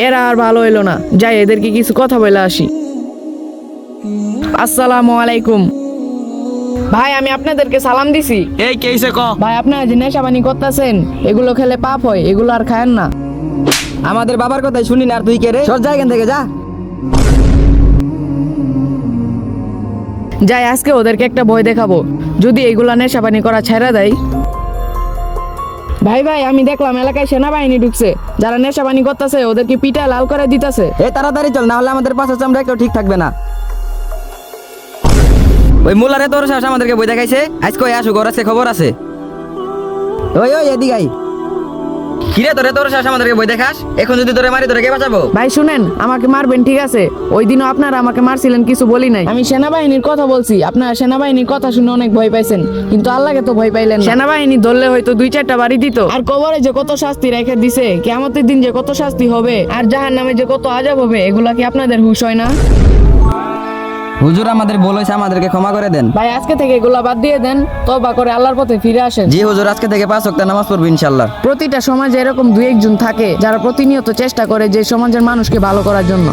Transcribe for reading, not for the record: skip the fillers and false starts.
এরা আর ভালো হইলো না, যাই এদেরকে কিছু কথা বলে আসি। আসসালামু আলাইকুম ভাই, আমি আপনাদেরকে সালাম দিছি। এই কেইছে ক ভাই, আপনারা যে নেশাবানি করতেছেন এগুলো খেলে পাপ হয়, এগুলো আর খায়েন না। আমাদের বাবার কথাই শুনি না, আর তুই কে রে? সর যা এখান থেকে, যা। যাই আজকে ওদেরকে একটা ভয় দেখাবো, যদি এগুলা নেশাবানি করা ছেড়ে দেয়। ভাই ভাই, আমি দেখলাম এলাকায় সেনাবাহিনী ঢুকছে, যারা নেশাবানি করতেছে ওদেরকে পিটা লাল করে দিতেছে। এই তাড়াতাড়ি চল, না হলে আমাদের পাশে চামড়া একটু ঠিক থাকবে না। ওই মুলারে তোর সাহস আমাদেরকে বই দেখাইছে, আজ কই আসো, ঘর আছে, খবর আছে। ওই ওই এদিকে আই। কিরে তোর সাহস আমাদেরকে বই দেখাস? এখন যদি তোরে মারি তোরে কে বাঁচাবো? ভাই শুনেন, আমাকে মারবেন ঠিক আছে, ওই দিনও আপনারা আমাকে মারছিলেন, কিছু বলি নাই। আমি সেনাবাহিনীর কথা বলছি, আপনারা সেনাবাহিনীর কথা শুনে অনেক ভয় পাইছেন, কিন্তু আল্লাহকে তো ভয় পাইলেন না। সেনাবাহিনী ধরলে হয়তো 2-4টা বাড়ি দিত, আর কবরে যে কত শাস্তি রেখে দিছে, কিয়ামতের দিন যে কত শাস্তি হবে, আর জাহান্নামে যে কত আযাব হবে, এগুলা কি আপনাদের হুঁশ হয় না? হুজুর আমাদের ভুল হয়েছে, আমাদেরকে ক্ষমা করে দেন। ভাই আজকে থেকে এগুলা বাদ দিয়ে দেন, তওবা করে আল্লাহর পথে ফিরে আসেন। জি হুজুর, আজকে থেকে 5 ওয়াক্ত নামাজ পড়বো ইনশাআল্লাহ। প্রতিটা সমাজে এরকম 2-1 জন থাকে যারা প্রতিনিয়ত চেষ্টা করে যে সমাজের মানুষকে ভালো করার জন্য।